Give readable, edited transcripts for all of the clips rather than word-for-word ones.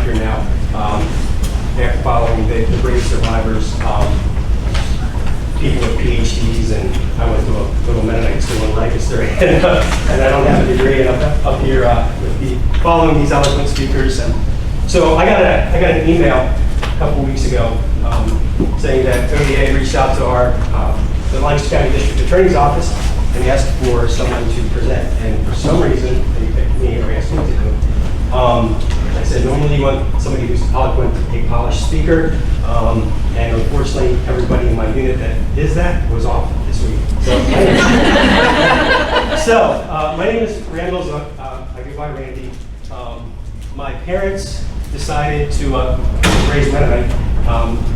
here now. After following the brave survivors, people with PhDs, and I went to a little Mennonite school in Lancaster, and I don't have a degree, and I'm up here following these eloquent speakers. And so I got an email a couple weeks ago saying that ODA reached out to the Lancaster County District Attorney's Office and asked for someone to present. And for some reason, they picked me or asked me to do it. I said, normally you want somebody who's eloquent, a polished speaker, and unfortunately, everybody in my unit that is that was off this week. So, my name is Randall Zook. I go by Randy. My parents decided to raise Mennonite,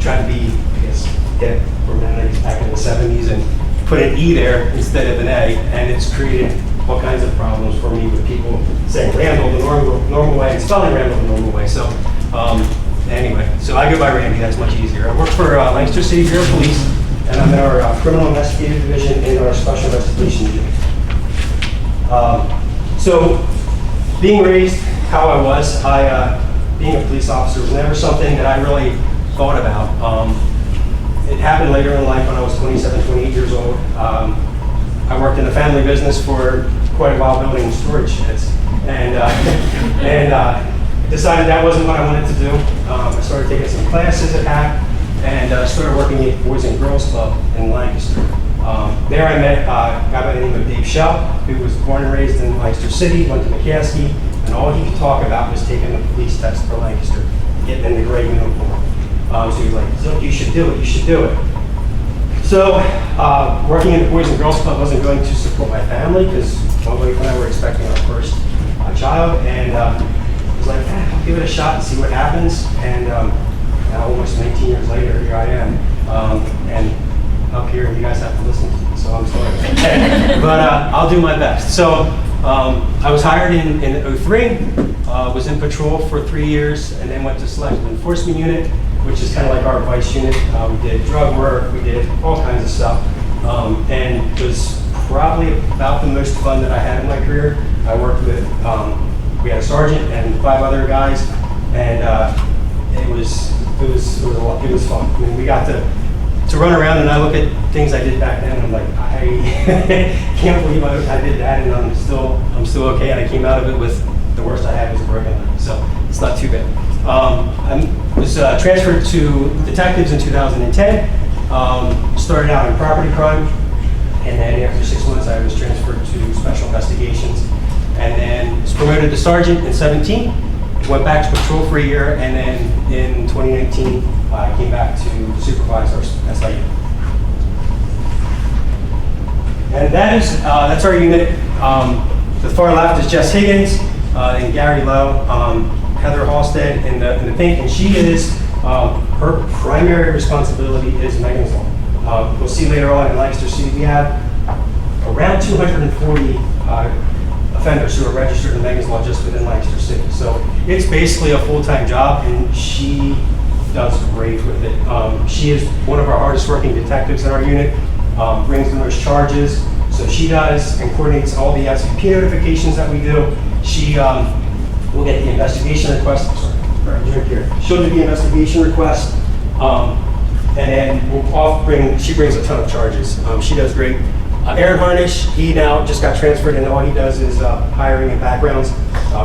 try to be, I guess, get for Mennonites back in the 70s and put an E there instead of an A, and it's created all kinds of problems for me with people saying Randall the normal way and spelling Randall the normal way. So anyway, so I go by Randy, that's much easier. I work for Lancaster City Bureau of Police, and I'm in our Criminal Investigative Division and our Special Investigation Unit. So being raised how I was, being a police officer was never something that I really thought about. It happened later in life when I was 27, 28 years old. I worked in the family business for quite a while building storage sheds, and decided that wasn't what I wanted to do. I started taking some classes at HAC and started working at Boys and Girls Club in Lancaster. There I met a guy by the name of Dave Shell, who was born and raised in Lancaster City, went to McCaskey, and all he could talk about was taking the police test for Lancaster, getting in the gray uniform. So he was like, Zook, you should do it, you should do it. So, working in the Boys and Girls Club wasn't going to support my family because my wife and I were expecting our first child, and I was like, I'll give it a shot and see what happens. And now, almost 19 years later, here I am, and up here, you guys have to listen to me, so I'm sorry. But I'll do my best. So, I was hired in 03, was in patrol for 3 years, and then went to Selective Enforcement Unit, which is kind of like our vice unit. We did drug work, we did all kinds of stuff, and it was probably about the most fun that I had in my career. I worked with, we had a sergeant and 5 other guys, and it was fun. I mean, we got to run around, and I look at things I did back then, and I'm like, I can't believe I did that, and I'm still okay, and I came out of it with the worst I had was a broken leg, so it's not too bad. I was transferred to detectives in 2010, started out in property crime, and then after 6 months I was transferred to special investigations, and then was promoted to sergeant in 17, went back to patrol for a year, and then in 2019 I came back to supervise our SIU. And that's our unit. The far left is Jess Higgins and Gary Lowe. Heather Halstead in the pink, and she is, her primary responsibility is Megan's Law. We'll see later on in Lancaster City, we have around 240 offenders who are registered in Megan's Law just within Lancaster City. So it's basically a full-time job, and she does great with it. She is one of our hardest working detectives in our unit, brings the most charges, so she does and coordinates all the SVP notifications that we do. She we'll get the investigation request. She'll do the investigation request, and then she brings a ton of charges. She does great. Aaron Harnish, he now just got transferred, and all he does is hiring and backgrounds.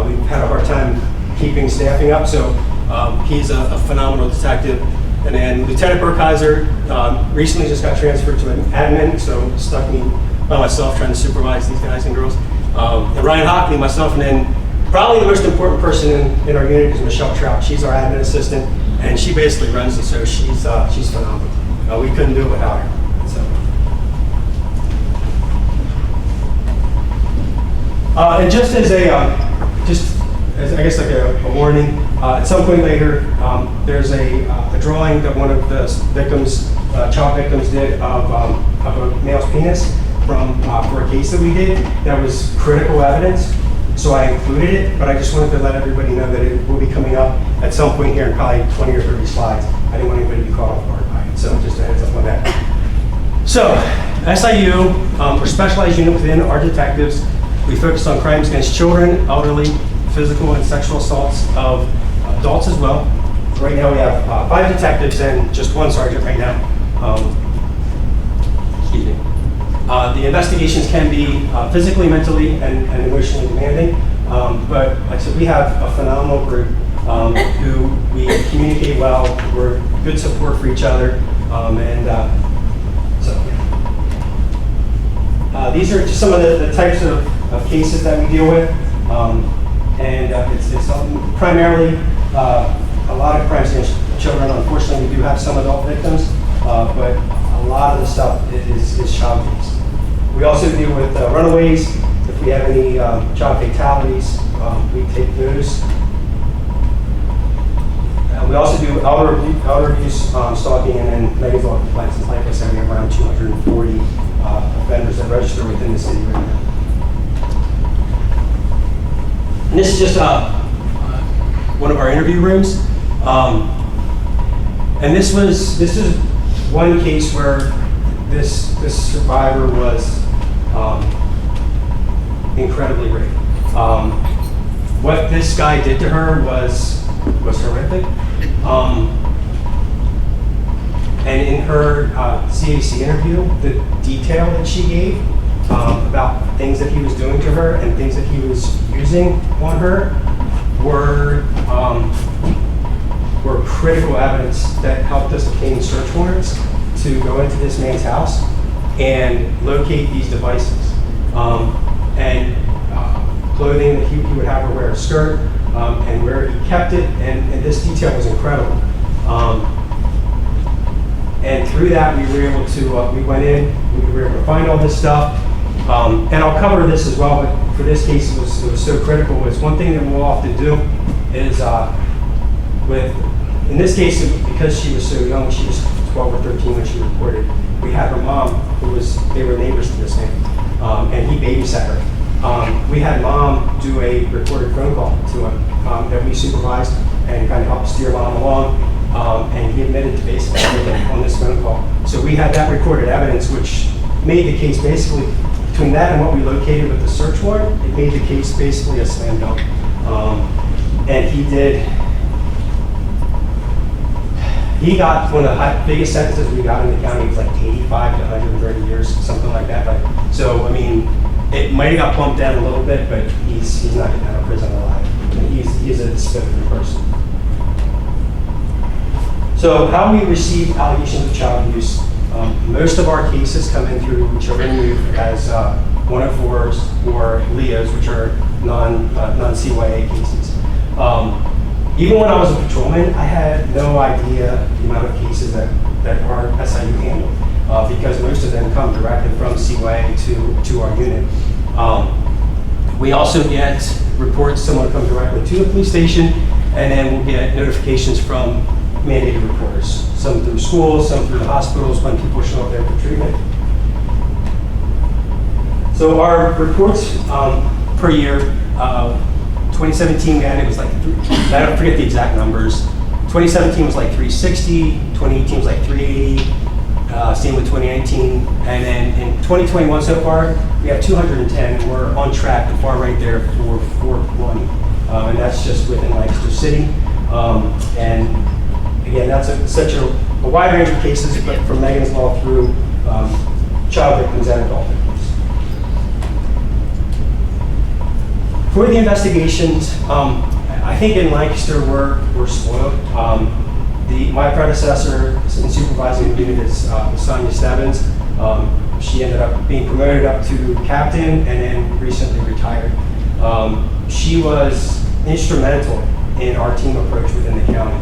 We've had a hard time keeping staffing up, so he's a phenomenal detective. And then Lieutenant Burkheiser recently just got transferred to an admin, so stuck me by myself trying to supervise these guys and girls. And Ryan Hockley, myself, and then probably the most important person in our unit is Michelle Trout. She's our admin assistant, and she basically runs it, so she's phenomenal. We couldn't do it without her. So. And just as I guess like a warning, at some point later, there's a drawing that one of the victims, child victims, did of a male's penis for a case that we did that was critical evidence. So I included it, but I just wanted to let everybody know that it will be coming up at some point here in probably 20 or 30 slides. I didn't want anybody to be caught off guard by it, so just a heads up on that. So, SIU, we're a specialized unit within our detectives. We focus on crimes against children, elderly, physical and sexual assaults of adults as well. Right now we have 5 detectives and just 1 sergeant right now. Excuse me. The investigations can be physically, mentally, and emotionally demanding. But like I said, we have a phenomenal group who we communicate well. We're good support for each other. These are just some of the types of cases that we deal with. It's primarily a lot of crimes against children. Unfortunately, we do have some adult victims, but a lot of the stuff is child abuse. We also deal with runaways. If we have any child fatalities, we take those. We also do elder abuse, stalking, and then Megan's law compliance. Like I said, we have around 240 offenders that register within the city right now. And this is just one of our interview rooms. And this is one case where this survivor was incredibly raped. What this guy did to her was horrific. And in her CAC interview, the detail that she gave about things that he was doing to her and things that he was using on her were critical evidence that helped us obtain search warrants to go into this man's house and locate these devices. Clothing that he would have her wear a skirt, and where he kept it, and this detail was incredible. And through that, we were able to, we went in, we were able to find all this stuff. And I'll cover this as well, but for this case, it was so critical. It's one thing that we'll often do is in this case, because she was so young, she was 12 or 13 when she reported, we had her mom, they were neighbors to this man, and he babysat her. We had mom do a recorded phone call to him that we supervised and kind of helped steer mom along, and he admitted to basically everything on this phone call. So we had that recorded evidence, which made the case basically, between that and what we located with the search warrant, it made the case basically a slam dunk. And he got one of the biggest sentences we got in the county. It was like 85 to 130 years, something like that. So, I mean, it might have got bumped down a little bit, but he's not getting out of prison alive. And he's a despicable person. So how we receive allegations of child abuse, most of our cases come in through children and youth as 104s or LEOs, which are non-CYA cases. Even when I was a patrolman, I had no idea the amount of cases that our SIU handled, because most of them come directly from CYA to our unit. We also get reports, someone come directly to the police station, and then we'll get notifications from mandated reporters, some through schools, some through the hospitals when people show up there for treatment. So our reports per year, 2017, man, it was like, I don't forget the exact numbers. 2017 was like 360, 2018 was like 380, same with 2019. And then in 2021 so far, we have 210, and we're on track to far right there for 420. And that's just within Lancaster City. And again, that's such a wide range of cases, but from Megan's Law through child victims and adult victims. For the investigations, I think in Lancaster we're spoiled. My predecessor in supervising the unit is Sonia Stebbins. She ended up being promoted up to captain and then recently retired. She was instrumental in our team approach within the county.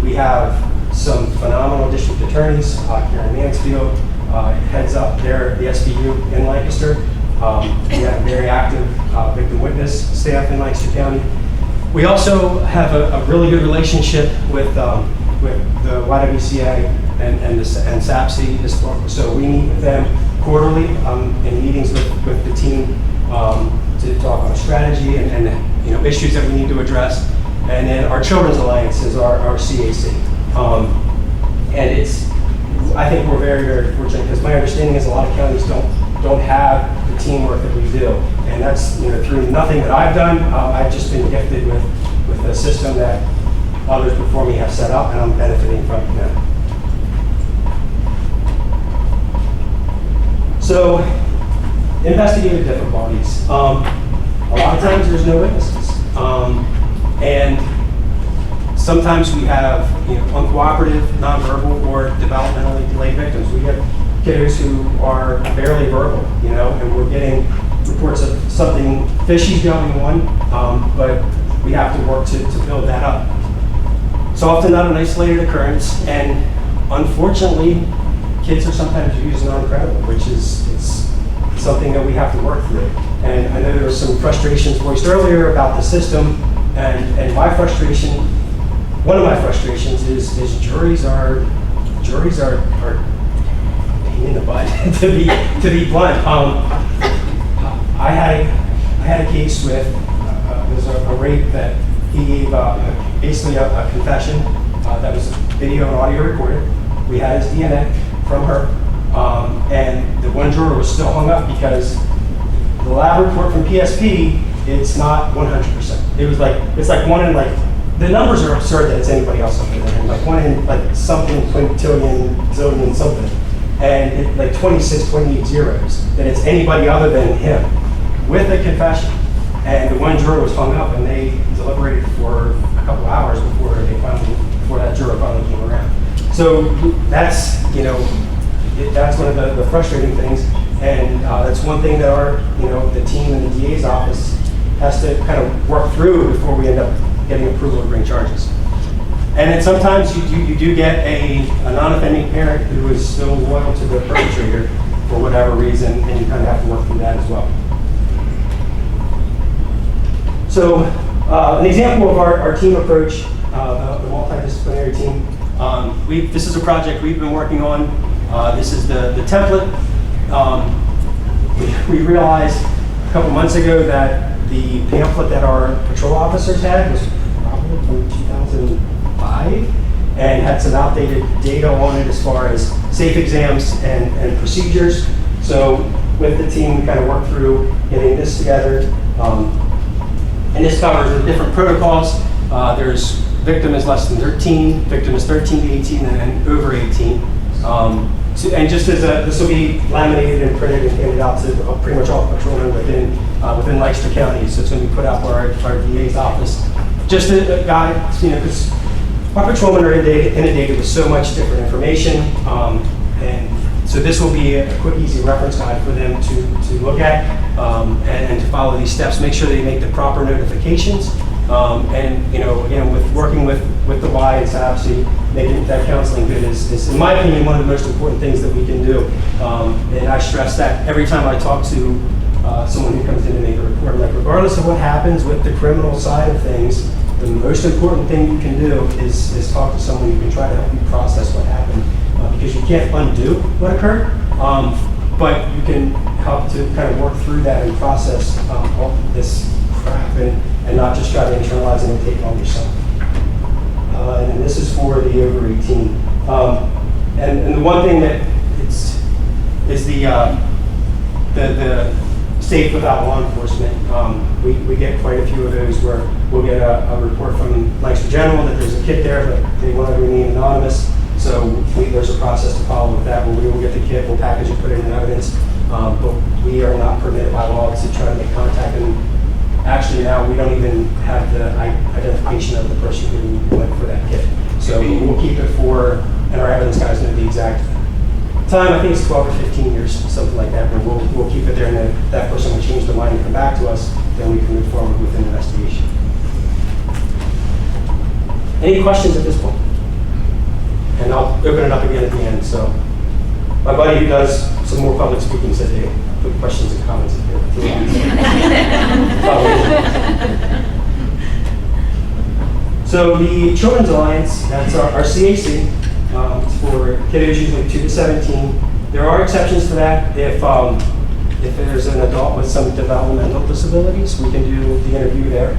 We have some phenomenal district attorneys. Karen Mansfield heads up there, the SVU in Lancaster. We have a very active victim witness staff in Lancaster County. We also have a really good relationship with the YWCA and SAPC. So we meet with them quarterly in meetings with the team to talk on strategy and issues that we need to address. And then our Children's Alliance is our CAC. And I think we're very, very fortunate, because my understanding is a lot of counties don't have the teamwork that we do. And that's through nothing that I've done. I've just been gifted with with a system that others before me have set up, and I'm benefiting from it now. So, investigative difficulties. A lot of times there's no witnesses. And sometimes we have uncooperative, nonverbal, or developmentally delayed victims. We have kiddos who are barely verbal, and we're getting reports of something fishy going on, but we have to work to build that up. It's often not an isolated occurrence, and unfortunately, kids are sometimes used non-credible, which is something that we have to work through. And I know there were some frustrations voiced earlier about the system, and my frustration, one of my frustrations is juries are pain in the butt to be blunt. I had a case with it was a rape that he gave basically a confession that was video and audio recorded. We had his DNA from her, and the one juror was still hung up because the lab report from PSP, it's not 100%. It's like one in the numbers are absurd that it's anybody else other than him. Like one in something quintillion, zillion something, and it, 26, 28 zeros that it's anybody other than him with a confession. And the one juror was hung up, and they deliberated for a couple hours before that juror finally came around. So that's that's one of the frustrating things, and that's one thing that our the team in the DA's office has to kind of work through before we end up getting approval to bring charges. And then sometimes you do get a non-offending parent who is still loyal to the perpetrator for whatever reason, and you kind of have to work through that as well. So an example of our team approach, the multidisciplinary team, this is a project we've been working on. This is the template. We realized a couple months ago that the pamphlet that our patrol officers had was probably from 2005 and had some outdated data on it as far as safe exams and procedures. So with the team, we kind of worked through getting this together. And this covers the different protocols. There's victim is less than 13, victim is 13 to 18, and then over 18. And just as this will be laminated and printed and handed out to pretty much all patrolmen within Lancaster County. So it's going to be put out by our DA's office. Just a guide, because our patrolmen are inundated with so much different information. And so this will be a quick, easy reference guide for them to look at and to follow these steps. Make sure they make the proper notifications. And again, with working with the Y and obviously making that counseling good is, in my opinion, one of the most important things that we can do. And I stress that every time I talk to someone who comes in to make a report, like regardless of what happens with the criminal side of things, the most important thing you can do is talk to someone who can try to help you process what happened, because you can't undo what occurred, but you can help to kind of work through that and process all this crap and not just try to internalize it and take it on yourself. And this is for the over 18. And the one thing that is the safe without law enforcement. We get quite a few of those where we'll get a report from Lancaster General that there's a kit there, but they want to remain anonymous. So there's a process to follow with that, where we will get the kit, we'll package it, put it in evidence, but we are not permitted by law to try to make contact. And actually now we don't even have the identification of the person who went for that kit. So we'll keep it for, and our evidence guys know the exact time, I think it's 12 or 15 years, something like that, but we'll keep it there, and then if that person will change their mind and come back to us, then we can move forward with an investigation. Any questions at this point? And I'll open it up again at the end. So my buddy who does some more public speaking said they put questions and comments in here. So the Children's Alliance, that's our CAC. It's for kiddos usually 2 to 17. There are exceptions to that. If there's an adult with some developmental disabilities, we can do the interview there.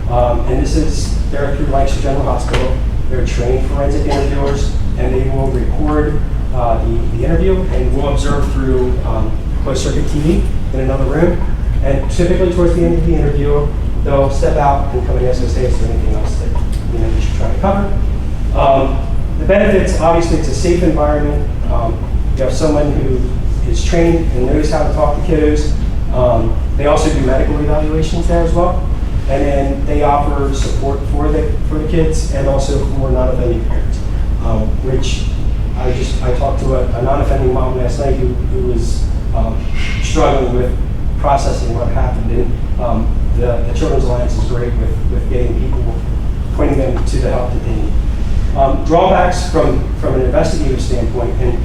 And they're through Lancaster General Hospital. They're trained forensic interviewers, and they will record the interview, and we'll observe through closed circuit TV in another room. And typically towards the end of the interview, they'll step out and come and ask us, hey, is there anything else that we should try to cover? The benefits, obviously, it's a safe environment. You have someone who is trained and knows how to talk to kiddos. They also do medical evaluations there as well. And then they offer support for the kids and also for non-offending parents, which I talked to a non-offending mom last night who was struggling with processing what happened. And the Children's Alliance is great with getting people, pointing them to the help that they need. Drawbacks from an investigative standpoint, and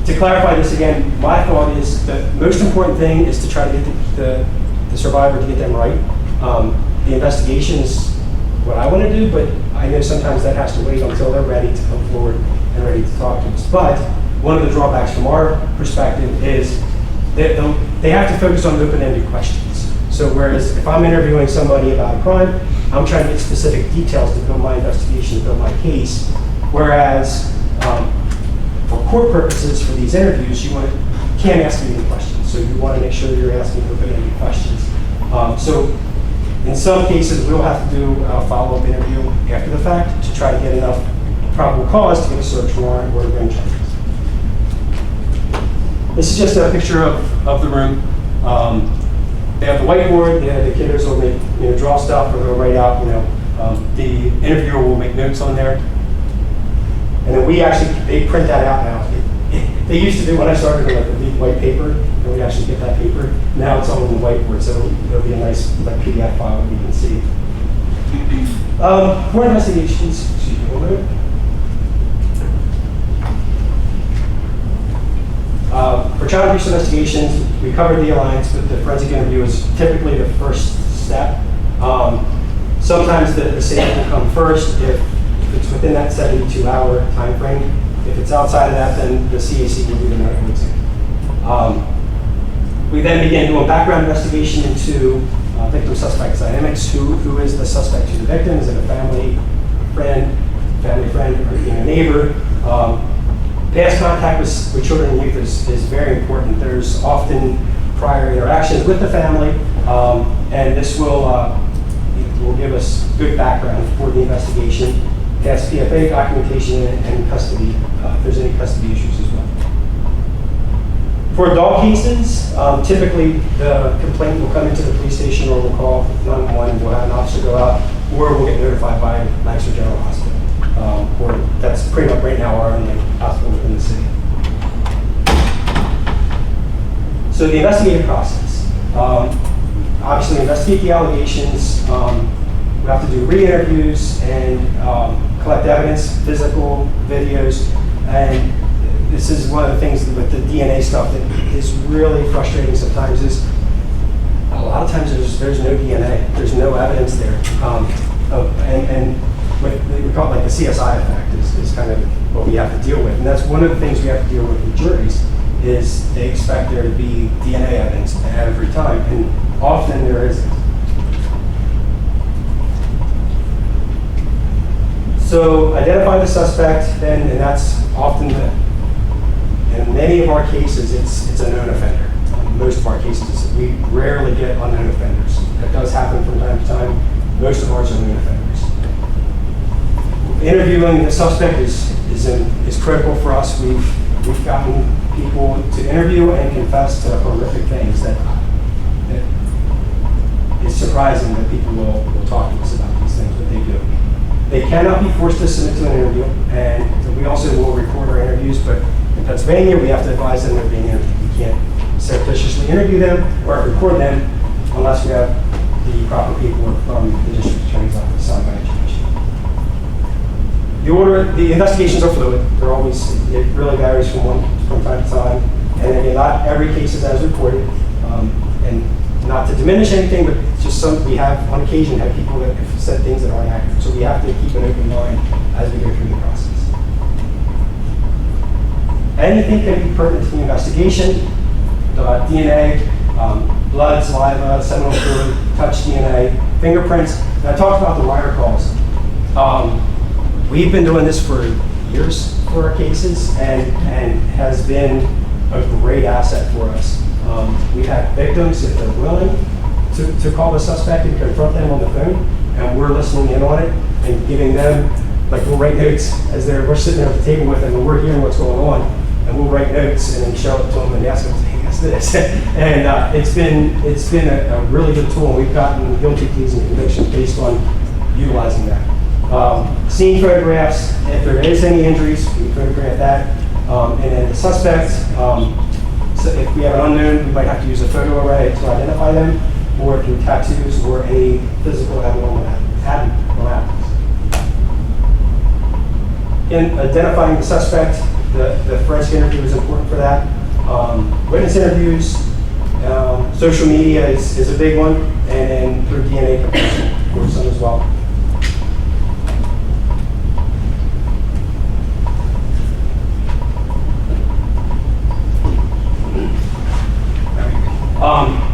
to clarify this again, my thought is the most important thing is to try to get the survivor to get them right. The investigation is what I want to do, but I know sometimes that has to wait until they're ready to come forward and ready to talk to us. But one of the drawbacks from our perspective is that they have to focus on open-ended questions. So whereas if I'm interviewing somebody about a crime, I'm trying to get specific details to build my investigation, to build my case. Whereas for court purposes, for these interviews, you can't ask me any questions. So you want to make sure you're asking open-ended questions. So in some cases, we'll have to do a follow-up interview after the fact to try to get enough probable cause to get a search warrant or a grand charges. This is just a picture of the room. They have the whiteboard. The kiddos will draw stuff, or they'll write out. The interviewer will make notes on there, and then they print that out now. They used to do when I started like a big white paper, and we'd actually get that paper. Now it's all on the whiteboard, so it'll be a nice PDF file that you can see. More investigations. Excuse me, 1 minute. For child abuse investigations, we covered the alliance, but the forensic interview is typically the first step. Sometimes the SAFE will come first if it's within that 72-hour time frame. If it's outside of that, then the CAC will do the medical exam. We then begin doing background investigation into victim-suspect dynamics. Who is the suspect to the victim? Is it a family friend, or even a neighbor? Past contact with children and youth is very important. There's often prior interactions with the family, and this will give us good background for the investigation. Past PFA documentation and custody, if there's any custody issues as well. For adult cases, typically the complaint will come into the police station, or we'll call 911, we'll have an officer go out, or we'll get notified by Lancaster General Hospital. Or that's pretty much right now our only hospital within the city. So the investigative process. Obviously investigate the allegations. We have to do re-interviews and collect evidence, physical, videos, and this is one of the things with the DNA stuff that is really frustrating sometimes is a lot of times there's no DNA, there's no evidence there. And we call it like the CSI effect is kind of what we have to deal with. And that's one of the things we have to deal with juries is they expect there to be DNA evidence every time, and often there isn't. So identify the suspect, then, and that's often in many of our cases, it's a known offender. In most of our cases, we rarely get unknown offenders. That does happen from time to time. Most of ours are known offenders. Interviewing the suspect is critical for us. We've gotten people to interview and confess to horrific things that is surprising that people will talk to us about these things, but they do. They cannot be forced to submit to an interview, and we also will record our interviews, but in Pennsylvania, we have to advise them they're being interviewed. We can't surreptitiously interview them or record them unless we have the proper paperwork from the district attorney's office signed by education. The investigations are fluid. They're always, it really varies from time to time. And again, not every case is as reported. And not to diminish anything, but just we have on occasion had people that have said things that aren't accurate. So we have to keep an open mind as we go through the process. Anything can be pertinent to the investigation. DNA, blood, saliva, seminal fluid, touch DNA, fingerprints. And I talked about the wire calls. We've been doing this for years for our cases and has been a great asset for us. We've had victims, if they're willing, to call the suspect and confront them on the phone, and we're listening in on it and giving them, like we'll write notes as we're sitting there at the table with them and we're hearing what's going on, and we'll write notes and then show it to them and ask them, hey, guess this. And it's been a really good tool, and we've gotten guilty pleas and convictions based on utilizing that. Scene photographs, if there is any injuries, we photograph that. And then the suspect, so if we have an unknown, we might have to use a photo array to identify them, or through tattoos or any physical abnormalities. In identifying the suspect, the forensic interview is important for that. Witness interviews, social media is a big one, and then through DNA comparison for some as well.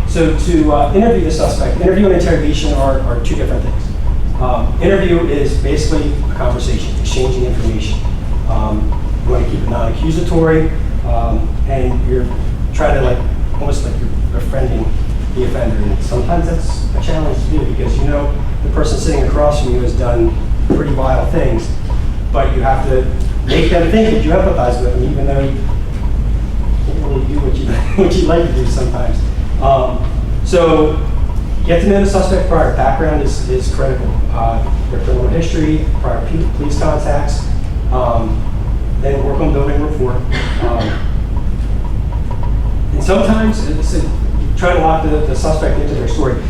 So to interview the suspect, interview and interrogation are two different things. Interview is basically a conversation, exchanging information. You want to keep it non-accusatory, and you're trying to almost like you're befriending the offender. And sometimes that's a challenge to do because you know the person sitting across from you has done pretty vile things, but you have to make them think that you empathize with them, even though you can't really do what you'd like to do sometimes. So get to know the suspect prior. Background is critical. Their criminal history, prior police contacts, then work on building rapport. And sometimes try to lock the suspect into their story.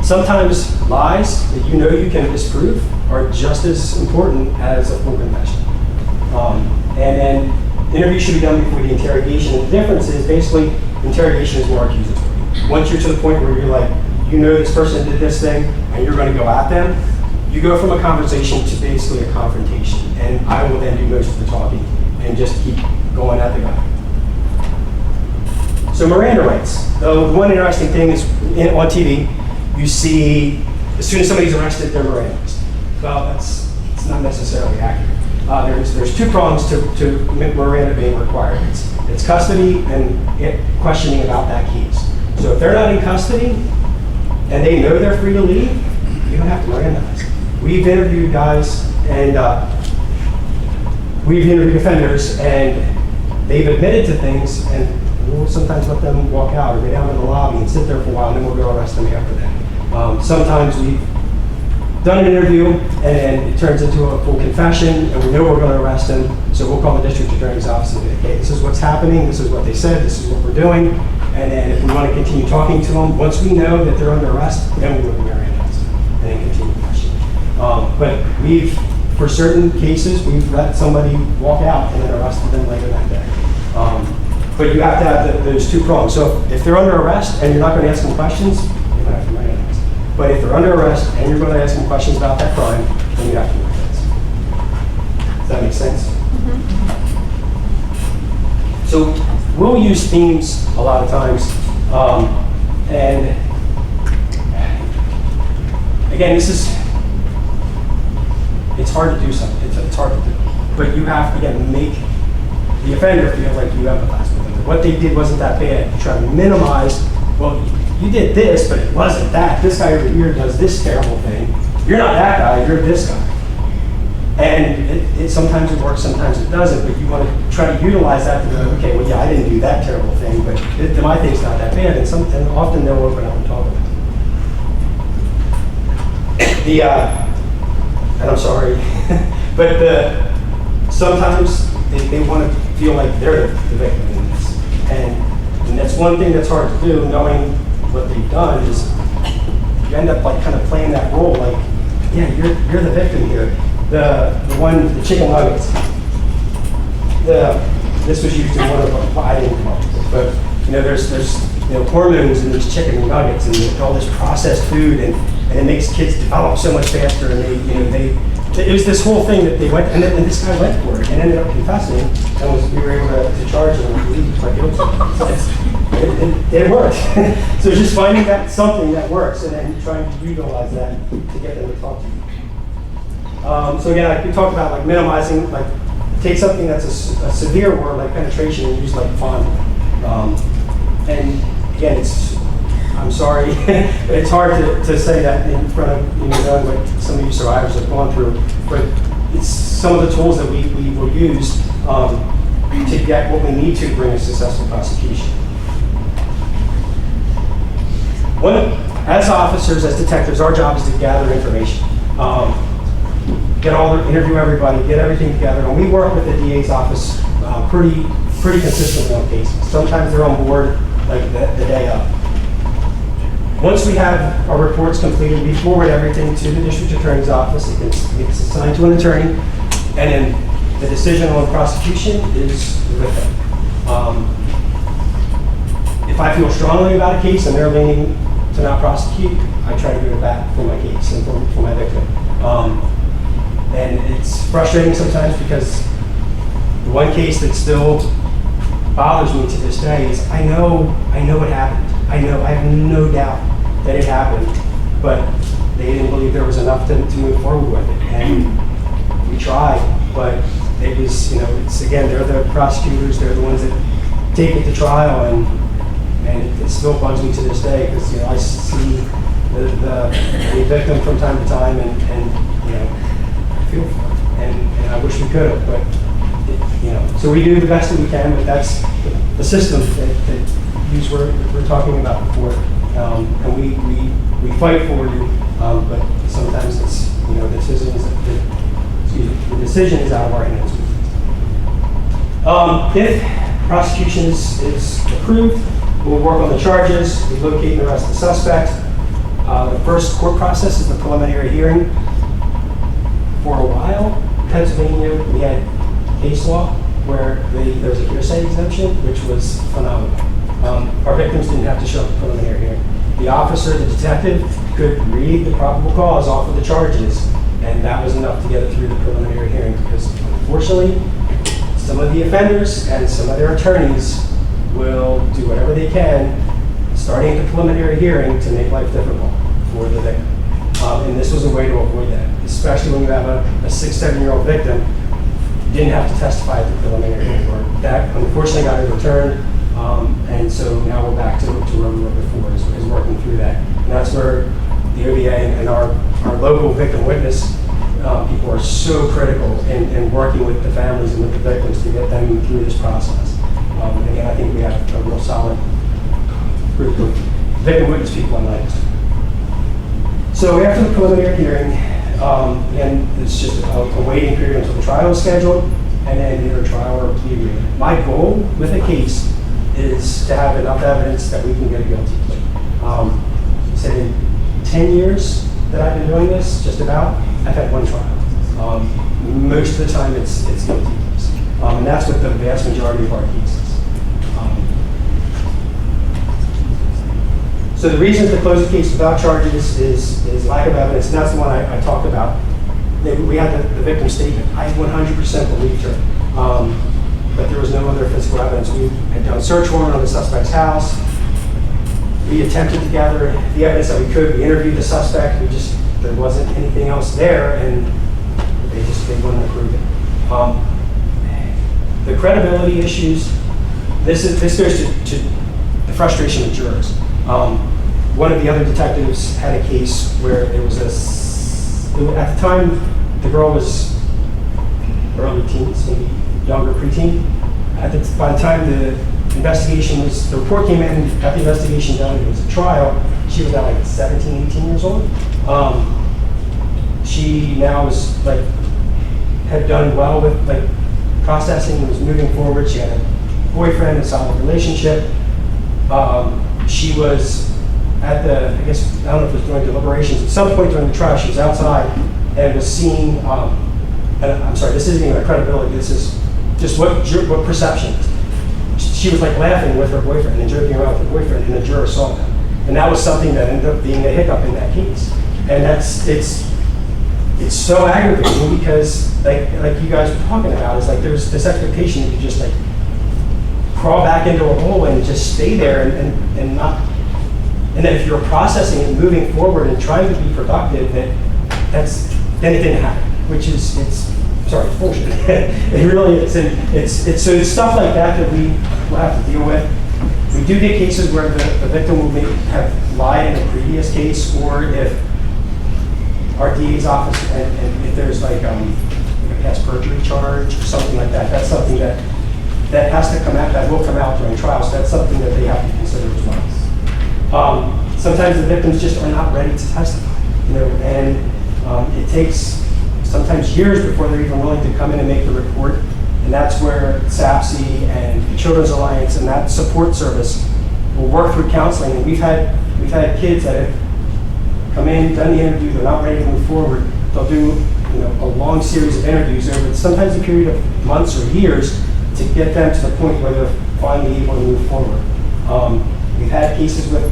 Sometimes lies that you know you can disprove are just as important as a full confession. And then interview should be done before the interrogation. And the difference is basically interrogation is more accusatory. Once you're to the point where you're like, you know this person did this thing, and you're going to go at them, you go from a conversation to basically a confrontation. And I will then do most of the talking and just keep going at the guy. So Miranda rights. The one interesting thing is on TV, you see as soon as somebody's arrested, they're Mirandized. Well, it's not necessarily accurate. There's two prongs to Miranda being required. It's custody and questioning about that case. So if they're not in custody and they know they're free to leave, you don't have to Mirandize. We've interviewed guys and we've interviewed offenders, and they've admitted to things, and we'll sometimes let them walk out or go down to the lobby and sit there for a while, and then we'll go arrest them after that. Sometimes we've done an interview and it turns into a full confession, and we know we're going to arrest them, so we'll call the district attorney's office and be like, hey, this is what's happening, this is what they said, this is what we're doing, and then if we want to continue talking to them, once we know that they're under arrest, then we will Mirandize and then continue questioning. But for certain cases, we've let somebody walk out and then arrested them later that day. But you have to have those two prongs. So if they're under arrest and you're not going to ask them questions, you don't have to Mirandize. But if they're under arrest and you're going to ask them questions about that crime, then you have to Mirandize. Does that make sense? Mm-hmm. So we'll use themes a lot of times. And again, it's hard to do something. It's hard to do. But you have to, again, make the offender feel like you empathize with them. What they did wasn't that bad. You try to minimize, well, you did this, but it wasn't that. This guy over here does this terrible thing. You're not that guy, you're this guy. And it sometimes it works, sometimes it doesn't, but you want to try to utilize that to go, okay, well, yeah, I didn't do that terrible thing, but my thing's not that bad. And often they'll open up and talk about it. And I'm sorry, but sometimes they want to feel like they're the victim in this. And that's one thing that's hard to do, knowing what they've done, is you end up like kind of playing that role, like, yeah, you're the victim here. The chicken nuggets. This was used in one of them. I didn't come up with it, but there's hormones in these chicken nuggets and all this processed food, and it makes kids develop so much faster. And it was this whole thing that they went, and this guy went for it and ended up confessing, and we were able to charge him and he pled guilty. It worked. So just finding that something that works and then trying to utilize that to get them to talk to you. So again, we talked about like minimizing, like take something that's a severe word like penetration and use like fondling. And again, it's I'm sorry. It's hard to say that in front of knowing what some of you survivors have gone through, but it's some of the tools that we will use to get what we need to bring a successful prosecution. As officers, as detectives, our job is to gather information, interview everybody, get everything together, and we work with the DA's office pretty consistently on cases. Sometimes they're on board like the day of. Once we have our reports completed, we forward everything to the district attorney's office. It gets assigned to an attorney, and then the decision on prosecution is with them. If I feel strongly about a case and they're leaning to not prosecute, I try to go to bat for my case and for my victim. And it's frustrating sometimes because the one case that still bothers me to this day is I know it happened. I have no doubt that it happened, but they didn't believe there was enough to move forward with it. And we tried, but it was, it's again, they're the prosecutors, they're the ones that take it to trial, and it still bugs me to this day because, I see the victim from time to time and I feel for them, and I wish we could have, but so we do the best that we can, but that's the system that you were talking about before, and we fight for you, but sometimes it's the decision is out of our hands. If prosecution is approved, we'll work on the charges, we locate and arrest the suspect. The first court process is the preliminary hearing. For a while, Pennsylvania, we had case law where there was a hearsay exemption, which was phenomenal. Our victims didn't have to show up at preliminary hearing. The officer, the detective, could read the probable cause off of the charges, and that was enough to get it through the preliminary hearing because, unfortunately, some of the offenders and some of their attorneys will do whatever they can, starting at the preliminary hearing, to make life difficult for the victim. And this was a way to avoid that, especially when you have a 6-7-year-old victim. Didn't have to testify at the preliminary hearing, or that unfortunately got overturned, and so now we're back to where we were before, is working through that. And that's where the OVA and our local victim witness people are so critical in working with the families and with the victims to get them through this process. And again, I think we have a real solid group of victim witness people on that. So after the preliminary hearing, again, it's just a waiting period until the trial is scheduled, and then either a trial or a plea agreement. My goal with a case is to have enough evidence that we can get a guilty plea. So in 10 years that I've been doing this, just about, I've had one trial. Most of the time it's guilty pleas. And that's with the vast majority of our cases. So the reason to close the case without charges is lack of evidence, and that's the one I talked about. We had the victim's statement. I 100% believed her, but there was no other physical evidence. We had done a search warrant on the suspect's house. We attempted to gather the evidence that we could. We interviewed the suspect. There wasn't anything else there, and they wouldn't approve it. The credibility issues. This goes to the frustration of jurors. One of the other detectives had a case where it was at the time, the girl was early teens, maybe younger, preteen. By the time the report came in, got the investigation done, it was a trial, she was now like 17, 18 years old. She now was had done well with processing and was moving forward. She had a boyfriend, a solid relationship. She was at I don't know if it was during deliberations, at some point during the trial, she was outside and was seen, and I'm sorry, this isn't even a credibility, this is just what perception. She was laughing with her boyfriend and joking around with her boyfriend, and the juror saw that. And that was something that ended up being a hiccup in that case. And it's so aggravating because, like you guys were talking about, is there's this expectation that you just crawl back into a hole and just stay there and not. And then if you're processing and moving forward and trying to be productive, then it didn't happen. Which is it's bullshit. It really is. And it's stuff like that we will have to deal with. We do get cases where the victim will maybe have lied in a previous case, or if our DA's office, and if there's like a past perjury charge or something like that, that's something that has to come out, that will come out during trial, so that's something that they have to consider as well. Sometimes the victims just are not ready to testify, and it takes sometimes years before they're even willing to come in and make the report. And that's where SAPC and the Children's Alliance and that support service will work through counseling. And we've had kids that have come in, done the interview, they're not ready to move forward. They'll do a long series of interviews over sometimes a period of months or years to get them to the point where they're finally able to move forward. We've had cases with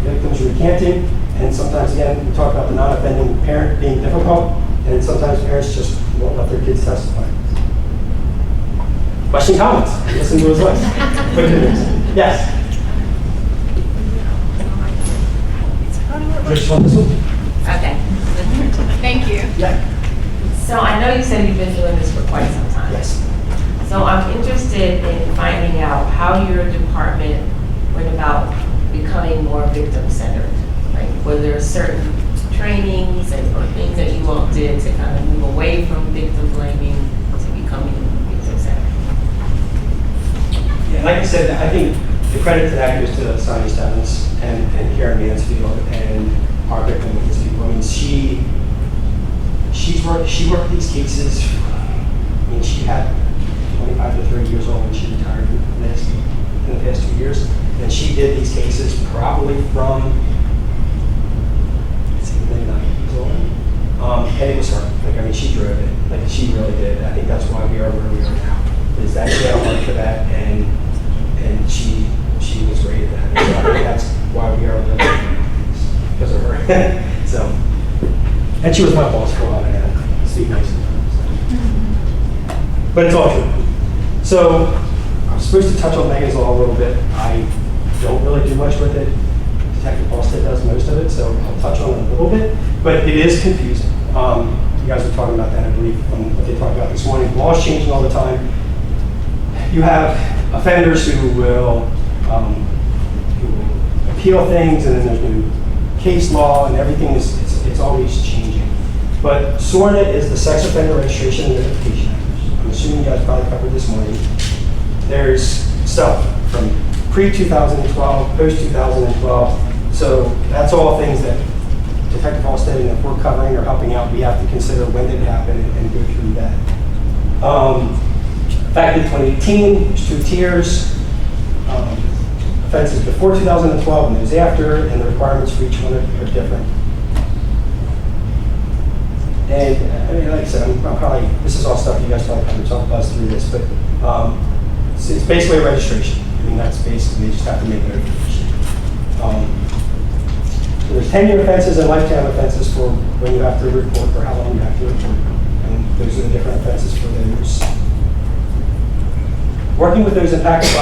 victims recanting, and sometimes, again, we talk about the non-offending parent being difficult, and sometimes parents just won't let their kids testify. Question, comments? Listen to his voice. Yes. Okay. Thank you. Yeah. So I know you said you've been doing this for quite some time. Yes. So I'm interested in finding out how your department went about becoming more victim-centered. Like, were there certain trainings or things that you all did to kind of move away from victim blaming to becoming victim-centered? Yeah, like I said, I think the credit to that goes to Sonia Stevens and Karen Mansfield and our victim witness people. I mean, she worked these cases. I mean, she had 25 to 30 years old when she retired in the past 2 years, and she did these cases probably from the 90s on. And it was her. Like, I mean, she drove it. Like, she really did. I think that's why we are where we are now. Is that she had a heart for that, and she was great at that. So I think that's why we are where we are, because of her. So, and she was my boss for a while. I had to speak nice to her. But it's all true. So I was supposed to touch on Megan's Law a little bit. I don't really do much with it. Detective Halstead does most of it, so I'll touch on it a little bit. But it is confusing. You guys were talking about that, I believe, from what they talked about this morning. Laws changing all the time. You have offenders who will appeal things, and then there's new case law, and everything it's always changing. But SORNA is the Sex Offender Registration and Notification Act. I'm assuming you guys probably covered this morning. There's stuff from pre-2012, post-2012. So that's all things that Detective Halstead, and if we're covering or helping out, we have to consider when did it happen and go through that. Effective 2018, there's 2 tiers. Offenses before 2012 and those after, and the requirements for each one are different. And I mean, like I said, I'm probably, this is all stuff you guys probably come to talk about through this, but it's basically a registration. I mean, that's basically, they just have to make a notification. So there's 10-year offenses and lifetime offenses for when you have to report, or how long you have to report. And those are the different offenses for those. Working with those impacted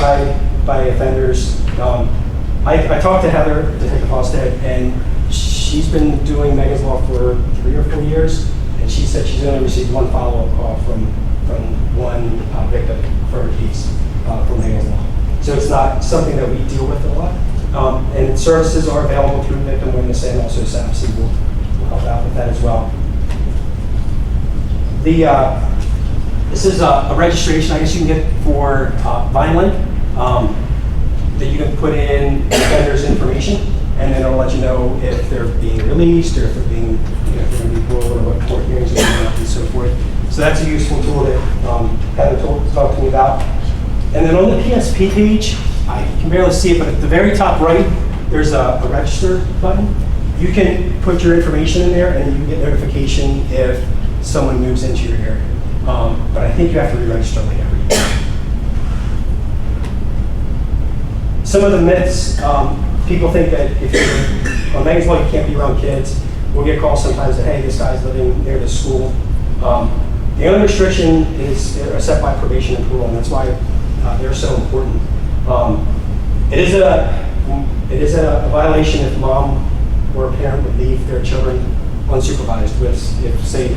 by offenders, I talked to Heather, Detective Halstead, and she's been doing Megan's Law for 3 or 4 years, and she said she's only received 1 follow-up call from one victim for her case from Megan's Law. So it's not something that we deal with a lot. And services are available through victim witness, and also SAPC will help out with that as well. This is a registration, I guess you can get for VineLink, that you can put in offenders' information, and then it'll let you know if they're being released, or if they're being, if they're going to be paroled, or what court hearings are coming up, and so forth. So that's a useful tool that Heather talked to me about. And then on the PSP page, I can barely see it, but at the very top right, there's a register button. You can put your information in there, and then you can get notification if someone moves into your area. But I think you have to re-register like every year. Some of the myths, people think that if you're on Megan's Law, you can't be around kids. We'll get calls sometimes that, hey, this guy's living near the school. The only restriction is set by probation and parole, and that's why they're so important. It is a violation if mom or a parent would leave their children unsupervised if say,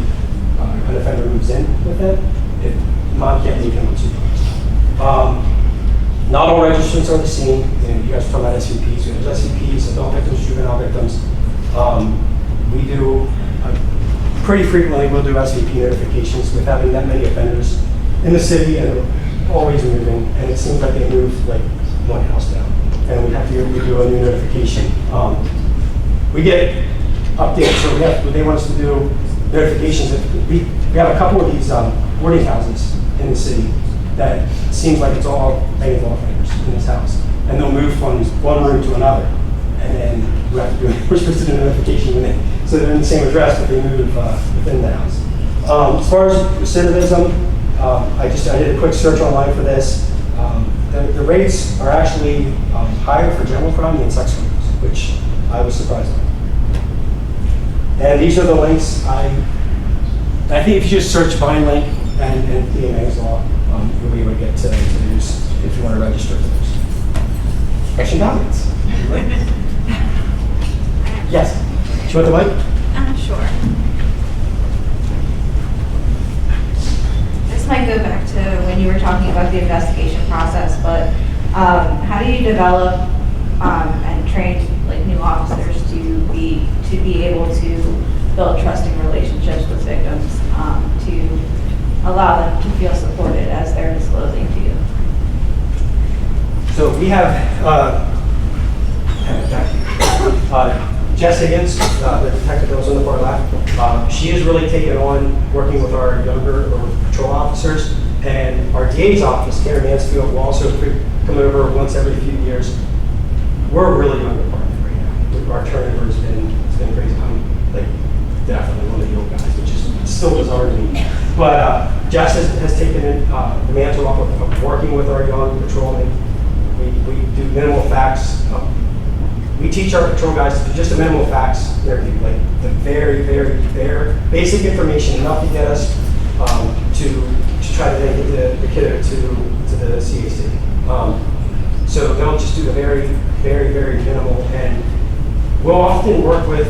an offender moves in with them, if mom can't leave him unsupervised. Not all registrants are the same. And you guys are talking about SVPs. So there's SVPs, adult victims, juvenile victims. We do, pretty frequently, we'll do SVP notifications with having that many offenders in the city, and they're always moving. And it seems like they move like one house down. And we have to do a new notification. We get updates, so they want us to do notifications. We have a couple of these boarding houses in the city that seems like it's all negative offenders in this house. And they'll move from one room to another. And then we're supposed to do a notification when so they're in the same address, but they move within the house. As far as recidivism, I did a quick search online for this. The rates are actually higher for general crime than sex crimes, which I was surprised by. And these are the links. I think if you just search Vine Link and DMA's law, you'll be able to get to these if you want to register for those. Question, comments? Yes. Do you want the mic? Sure. This might go back to when you were talking about the investigation process, but how do you develop and train like new officers to be able to build trusting relationships with victims, to allow them to feel supported as they're disclosing to you? So we have Jess Higgins, the detective that was on the far left. She has really taken on working with our younger or patrol officers, and our DA's office, Karen Mansfield, will also come over once every few years. We're a really young department right now. Our turnover has been crazy. I'm like definitely one of the old guys, which is still bizarre to me. But Jess has taken the mantle of working with our young patrolmen. We do minimal facts. We teach our patrol guys to do just a minimal facts interview, like the very, very bare basic information, enough to get us to try to then get the kiddo to the CAC. So they'll just do the very, very, very minimal, and we'll often work with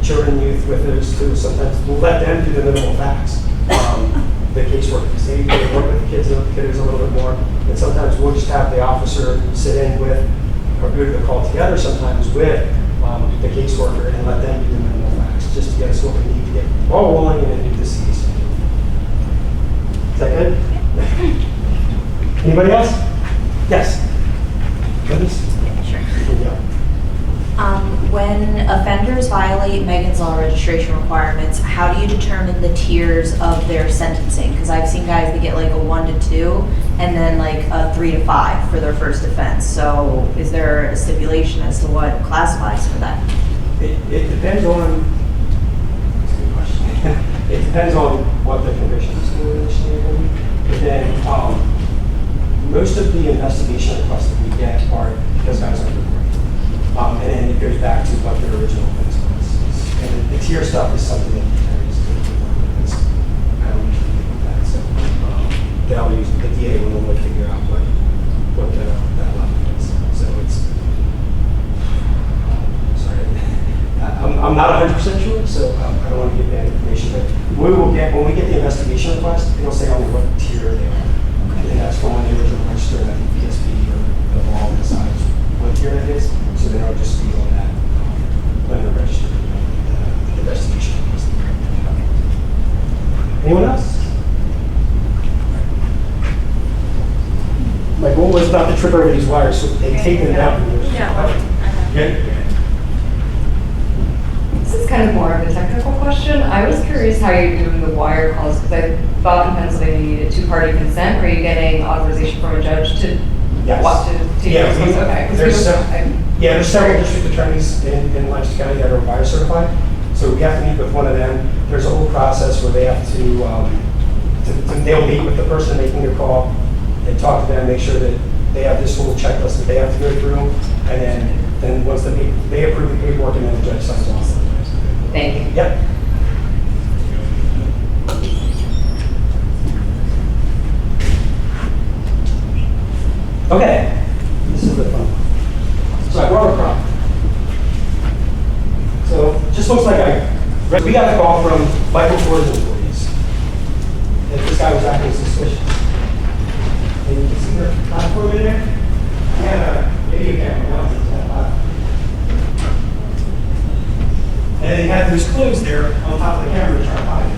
children and youth with those too. Sometimes we'll let them do the minimal facts. The caseworkers, they work with the kiddos a little bit more, and sometimes we'll just have the officer sit in with, or go to the call together sometimes with the caseworker and let them do the minimal facts, just to get us what we need to get the ball rolling and then do the CAC. Is that good? Anybody else? Yes. Sure. Yeah. When offenders violate Megan's Law registration requirements, how do you determine the tiers of their sentencing? Because I've seen guys that get like a 1 to 2 and then like a 3 to 5 for their first offense. So is there a stipulation as to what classifies for that? It depends on, that's a good question. It depends on what the convictions were initially. But then most of the investigation requests that we get are because guys are recording. And then it goes back to what their original offense was. And the tier stuff is something that carries to work with. I don't usually deal with that. So they'll use the DA will normally figure out what that level is. So it's, sorry, I'm not 100% sure, so I don't want to give bad information. But when we get the investigation request, it'll say only what tier they are. Okay. And that's from when the original register, and I think PSP or the law decides what tier that is. So then I'll just be on that when the register, the investigation. Anyone else? My goal was not to trip over these wires, so they take them down. Good? This is kind of more of a technical question. I was curious how you're doing the wire calls, because I thought in Pennsylvania you needed two-party consent. Are you getting authorization from a judge to what to take those calls? Okay. There's several district attorneys in Lancaster County that are wire certified. So we have to meet with one of them. There's a whole process where they have to they'll meet with the person making the call and talk to them, make sure that they have this whole checklist that they have to go through. And then once they approve the paperwork, and then the judge signs off. Thank you. Yep. Okay. This is the fun one. So I brought a prop. So it just looks like we got a call from Michael Ford's employees that this guy was acting suspicious. And you can see the platform in there. And a video camera mounted to that platform. And they had those clothes there on top of the camera to try to hide it.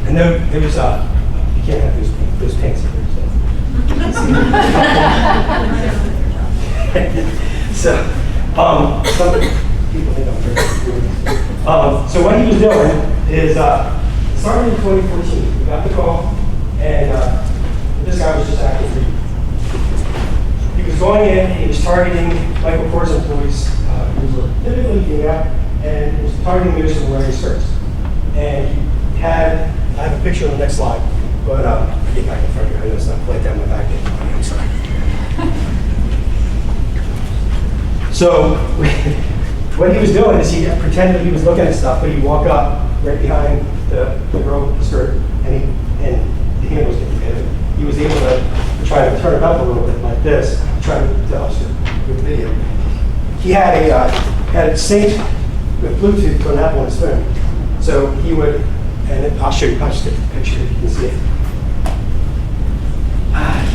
And there was, you can't have those pants in there, so. Some people think I'm crazy. So what he was doing is, starting in 2014, we got the call, and this guy was just acting free. He was going in, he was targeting Michael Kors employees who were typically female, and he was targeting those who were wearing skirts. And he had, I have a picture on the next slide, but I'll get back in front of you. I know it's not quite down my back end. I'm sorry. So what he was doing is he pretended he was looking at stuff, but he'd walk up right behind the girl with the skirt, and the hand was getting together. He was able to try to turn it up a little bit like this, try to help with the video. He had a synced with Bluetooth to an app on his phone. So he would, and I'll show you, I'll just get the picture if you can see it.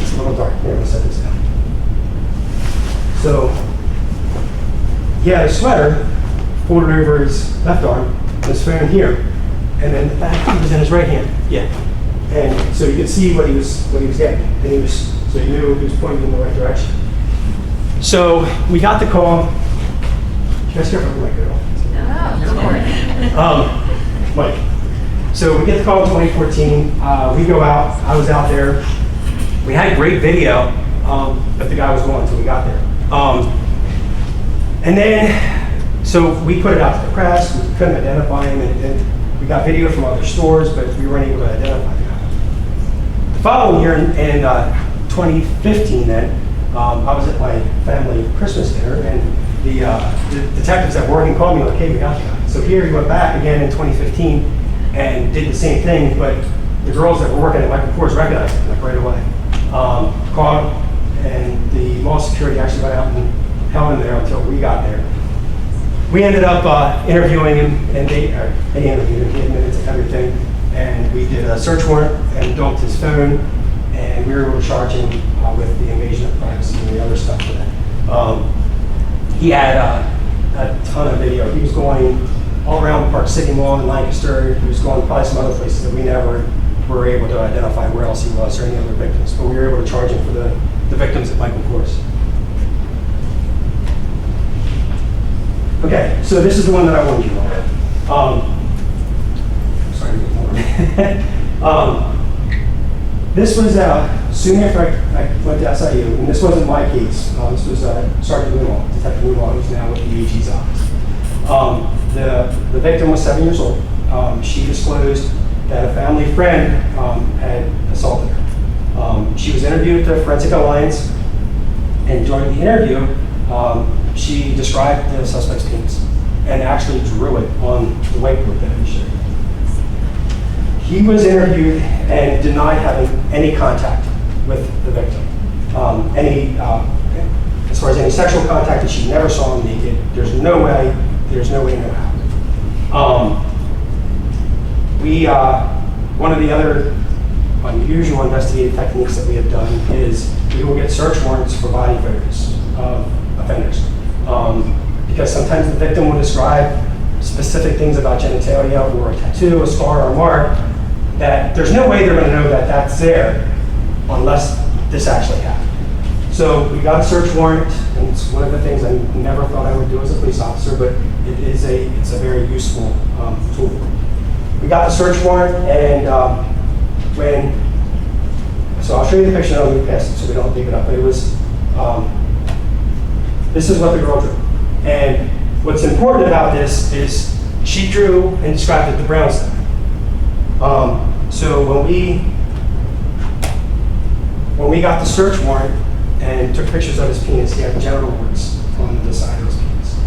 It's a little dark. Here, let me set this down. So he had a sweater folded over his left arm, his phone here, and then the back was in his right hand. Yeah. And so you could see what he was getting, and so you knew he was pointing in the right direction. So we got the call. You guys hear from Mike at all? Mike. So we get the call in 2014. We go out. I was out there. We had a great video, but the guy was gone until we got there. And then, so we put it out to the press. We couldn't identify him, and we got video from other stores, but we weren't able to identify the guy. The following year, in 2015, then I was at my family Christmas dinner, and the detectives that were working called me like, "Hey, we got the guy." So here he went back again in 2015 and did the same thing, but the girls that were working at Michael Kors recognized him like right away. Called him, and the mall security actually went out and held him there until we got there. We ended up interviewing him, and they interviewed him. He admitted to everything, and we did a search warrant and dumped his phone, and we were able to charge him with the invasion of privacy and the other stuff for that. He had a ton of video. He was going all around Park City Mall in Lancaster. He was going probably some other places that we never were able to identify where else he was or any other victims, but we were able to charge him for the victims at Michael Kors. Okay, so this is the one that I warned you about. Sorry to get more. This was soon after I went to SIU, and this wasn't my case. This was Sergeant Newall, Detective Newall, who's now with the AG's office. The victim was 7 years old. She disclosed that a family friend had assaulted her. She was interviewed at the Forensic Alliance, and during the interview, she described the suspect's penis and actually drew it on the whiteboard that he showed. He was interviewed and denied having any contact with the victim. As far as any sexual contact, that she never saw him naked. There's no way to know how. One of the other unusual investigative techniques that we have done is we will get search warrants for body photos of offenders. Because sometimes the victim will describe specific things about genitalia or a tattoo, a scar, or a mark, that there's no way they're going to know that that's there unless this actually happened. So we got a search warrant, and it's one of the things I never thought I would do as a police officer, but it's a very useful tool. We got the search warrant, and so I'll show you the picture now. We passed it so we don't leave it up. But it was, this is what the girl drew. And what's important about this is she drew and described it the brownstone. So when we got the search warrant and took pictures of his penis, he had genital warts on the side of his penis.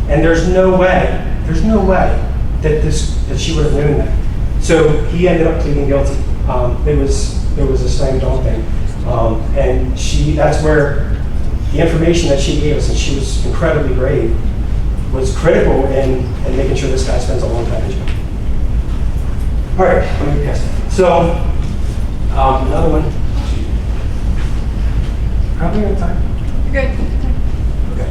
And there's no way that she would have known that. So he ended up pleading guilty. It was a slam dunk thing. And that's where the information that she gave us, and she was incredibly brave, was critical in making sure this guy spends a long time in jail. All right, let me pass that. So, another one. Probably on time. Good. Okay.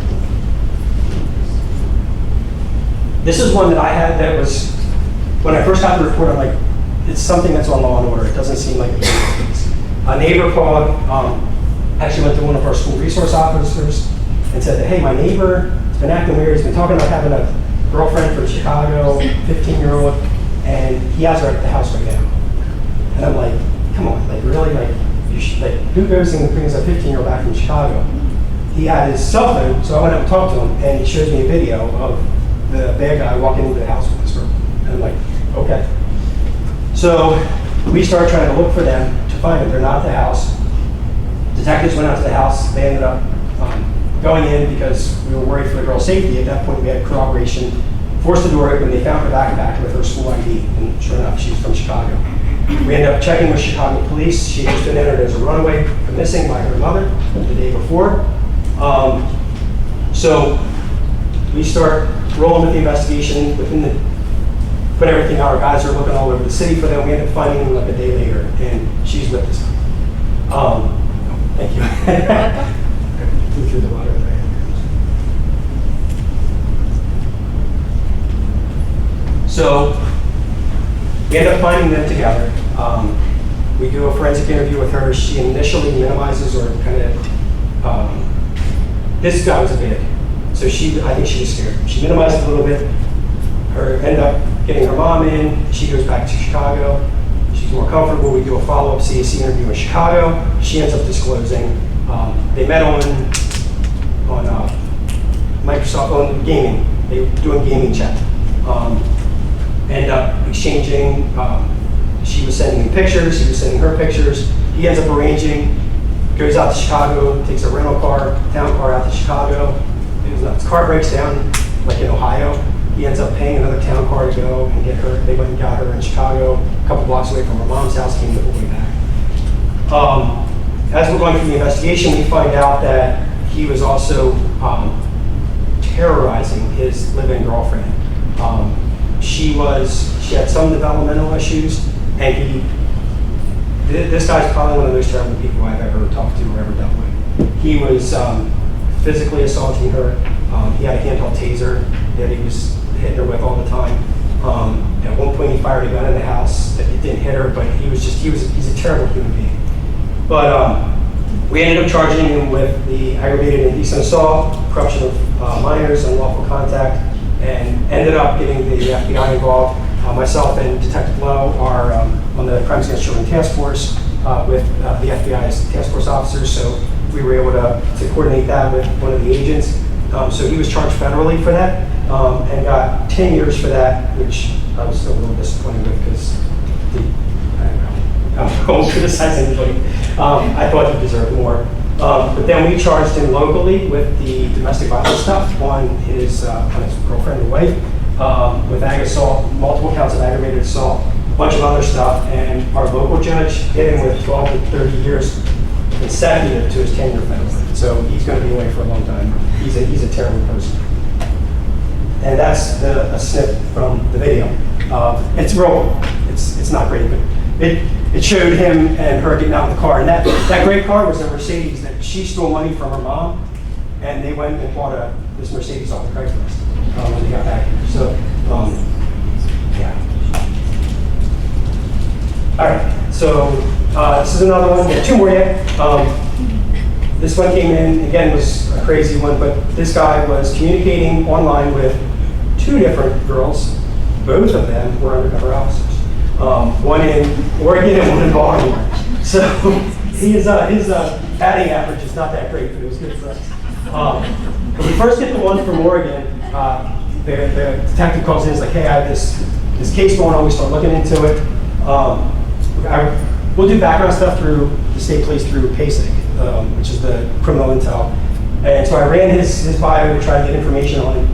This is one that I had that was, when I first got the report, I'm like, it's something that's on Law and Order. It doesn't seem like it's a case. A neighbor called, actually went to one of our school resource officers and said that, hey, my neighbor has been acting weird. He's been talking about having a girlfriend from Chicago, 15-year-old, and he has her at the house right now. And I'm like, come on, like really, like, you should, like, who goes and brings a 15-year-old back from Chicago? He had his cell phone, so I went up and talked to him, and he shows me a video of the bad guy walking into the house with this girl. And I'm like, okay. So we started trying to look for them to find them. They're not at the house. Detectives went out to the house. They ended up going in because we were worried for the girl's safety. At that point, we had corroboration. Forced the door open. They found her backpack with her school ID, and sure enough, she's from Chicago. We ended up checking with Chicago police. She had just been entered as a runaway, missing by her mother the day before. So we start rolling with the investigation. Put everything out. Our guys are looking all over the city for them. We end up finding them like a day later, and she's with us. Thank you. Flew through the water. So we end up finding them together. We do a forensic interview with her. She initially minimizes or kind of, this guy was a big, so I think she was scared. She minimized it a little bit. End up getting her mom in. She goes back to Chicago. She's more comfortable. We do a follow-up CAC interview in Chicago. She ends up disclosing. They met on Microsoft on gaming. They were doing gaming chat. End up exchanging. She was sending him pictures. He was sending her pictures. He ends up arranging. Goes out to Chicago. Takes a rental car, town car out to Chicago. His car breaks down, like in Ohio. He ends up paying another town car to go and get her. They went and got her in Chicago, a couple blocks away from her mom's house, came the whole way back. As we're going through the investigation, we find out that he was also terrorizing his live-in girlfriend. She had some developmental issues, and this guy's probably one of the most terrible people I've ever talked to or ever dealt with. He was physically assaulting her. He had a handheld taser that he was hitting her with all the time. At one point, he fired a gun in the house. It didn't hit her, but he's a terrible human being. But we ended up charging him with the aggravated indecent assault, corruption of minors, unlawful contact, and ended up getting the FBI involved. Myself and Detective Lowe are on the Crimes Against Children Task Force with the FBI's task force officers, so we were able to coordinate that with one of the agents. So he was charged federally for that and got 10 years for that, which I was still a little disappointed with because I won't criticize anybody. I thought he deserved more. But then we charged him locally with the domestic violence stuff on his girlfriend and wife, with ag assault, multiple counts of aggravated assault, a bunch of other stuff, and our local judge hit him with 12 to 30 years consecutive to his tenure federally. So he's going to be away for a long time. He's a terrible person. And that's a snip from the video. It's real. It's not great, but it showed him and her getting out of the car. And that great car was a Mercedes that she stole money from her mom, and they went and bought this Mercedes off the Craigslist when they got back here. So, yeah. All right. So this is another one. We have two more yet. This one came in, again, was a crazy one, but this guy was communicating online with two different girls. Both of them were undercover officers. One in Oregon and one in Baltimore. So his batting average is not that great, but it was good for us. When we first get the one from Oregon, the detective calls in and is like, hey, I have this case going on, we start looking into it. We'll do background stuff through the state police through PASIC, which is the criminal intel. And so I ran his bio to try to get information on him.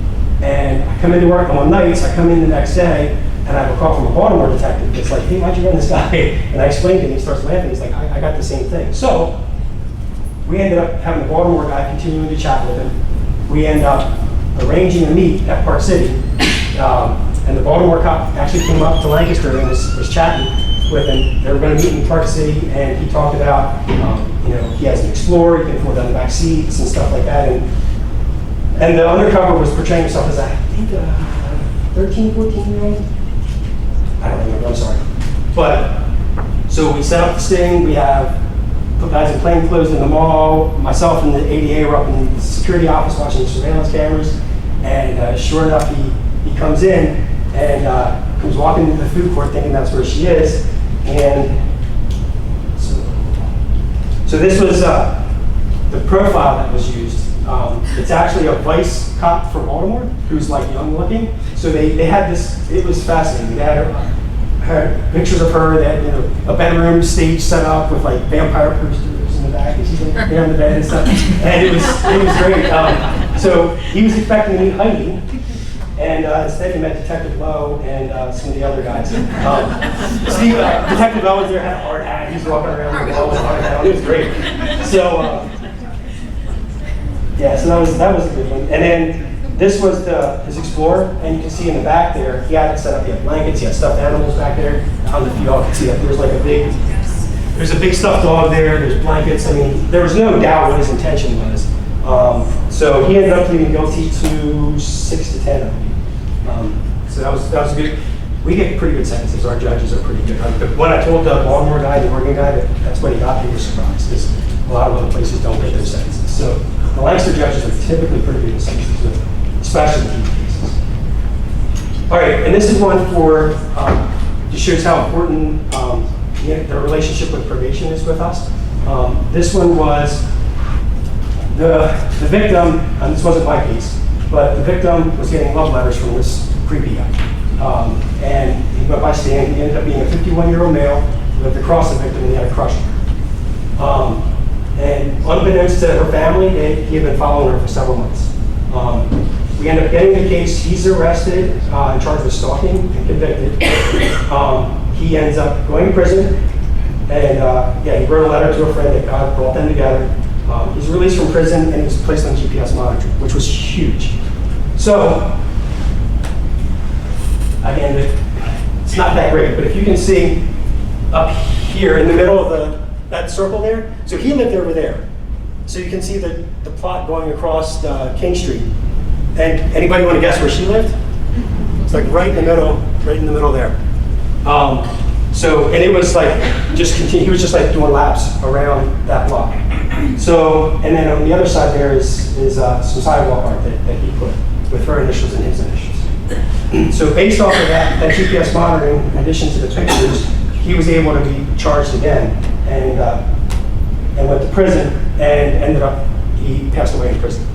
And I come into work on nights, I come in the next day, and I have a call from a Baltimore detective. It's like, hey, why'd you run this guy? And I explained to him, he starts laughing. He's like, I got the same thing. So we ended up having the Baltimore guy continuing to chat with him. We end up arranging a meet at Park City. And the Baltimore cop actually came up to Lancaster and was chatting with him. They were going to meet in Park City, and he talked about, he has an Explorer, he can afford down the back seats and stuff like that. And the undercover was portraying himself as, I think, a 13, 14-year-old. I don't remember, I'm sorry. But, so we set up the sting, we have guys in plain clothes in the mall, myself and the ADA were up in the security office watching the surveillance cameras, and sure enough, he comes in and comes walking into the food court thinking that's where she is, and so this was the profile that was used. It's actually a vice cop from Baltimore who's like young looking. So they had this, it was fascinating. They had pictures of her, they had a bedroom stage set up with like vampire posters in the back, and she's like there on the bed and stuff. And it was great. So he was expecting to meet Heidi, and instead he met Detective Lowe and some of the other guys. Detective Lowe was there, had a hard hat, he's walking around the wall with a hard hat on. It was great. So yeah, so that was a good one. And then this was his Explorer, and you can see in the back there, he had it set up, he had blankets, he had stuffed animals back there. I don't know if you all can see that. There's like there's a big stuffed dog there, there's blankets. I mean, there was no doubt what his intention was. So he ended up pleading guilty to 6 to 10, I believe. So that was good. We get pretty good sentences. Our judges are pretty good. When I told the Baltimore guy, the Oregon guy, that's what he got, he was surprised. Because a lot of other places don't get those sentences. So the Lancaster judges are typically pretty good with sentences, especially in key cases. All right, and this is one for, just shows how important the relationship with probation is with us. This one was the victim, and this wasn't my case, but the victim was getting love letters from this creepy guy. And he went by stand, he ended up being a 51-year-old male who lived across the victim, and he had a crush on her. And unbeknownst to her family, he had been following her for several months. We ended up getting the case. He's arrested and charged with stalking and convicted. He ends up going to prison, and he wrote a letter to a friend that God brought them together. He's released from prison and he was placed on GPS monitoring, which was huge. So, again, it's not that great, but if you can see up here in the middle of that circle there, so he lived over there. So you can see the plot going across King Street. And anybody want to guess where she lived? It's like right in the middle there. And it was like, he was just like doing laps around that block. So, and then on the other side there is some sidewalk art that he put with her initials and his initials. So based off of that GPS monitoring, in addition to the pictures, he was able to be charged again and went to prison and ended up, he passed away in prison.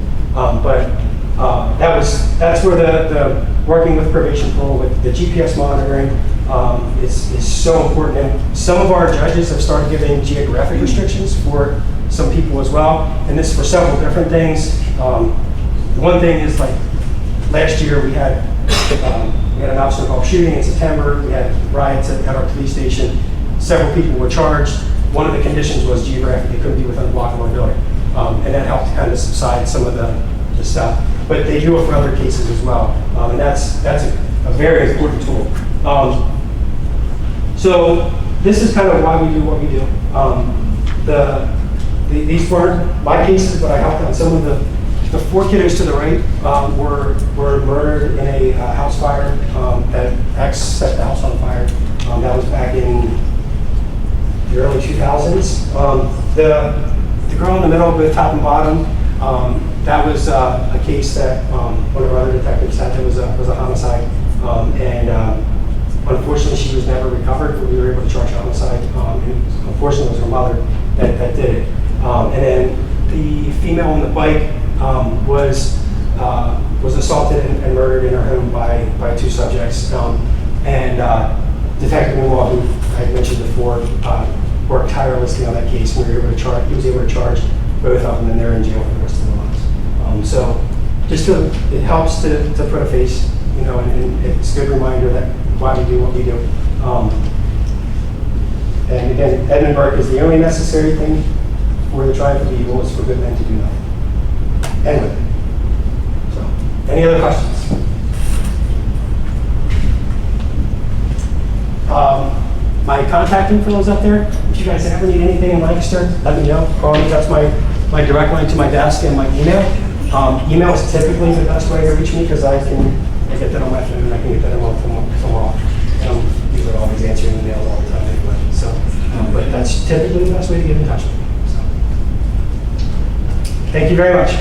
That's where the working with probation parole with the GPS monitoring is so important. And some of our judges have started giving geographic restrictions for some people as well, and this is for several different things. The one thing is, like last year we had an officer involved shooting in September. We had riots at our police station. Several people were charged. One of the conditions was geographic; they couldn't be within a block of our building, and that helped kind of subside some of the stuff. But they do it for other cases as well, and that's a very important tool. So this is kind of why we do what we do. These weren't my cases, but I helped on some of the 4 kiddos to the right were murdered in a house fire. That X set the house on fire. That was back in the early 2000s. The girl in the middle, both top and bottom, that was a case that one of our other detectives had. That was a homicide, and unfortunately she was never recovered, but we were able to charge homicide. And unfortunately, it was her mother that did it. And then the female on the bike was assaulted and murdered in her home by 2 subjects. Detective Newell, who I had mentioned before, worked tirelessly on that case. We were able to charge. He was able to charge both of them, and they're in jail for the rest of their lives. So, it helps to put a face, and it's a good reminder that why we do what we do. And again, Edmund Burke is the only necessary thing for the triumph of evil is for good men to do nothing. Anyway, so Any other questions? My contact info is up there. If you guys ever need anything in Lancaster, let me know. Call me. That's my direct line to my desk and my email. Email is typically the best way to reach me because I get that on my phone and I can get that on somewhere else. I'm usually always answering emails all the time anyway. So, but that's typically the best way to get in touch with me. So, thank you very much.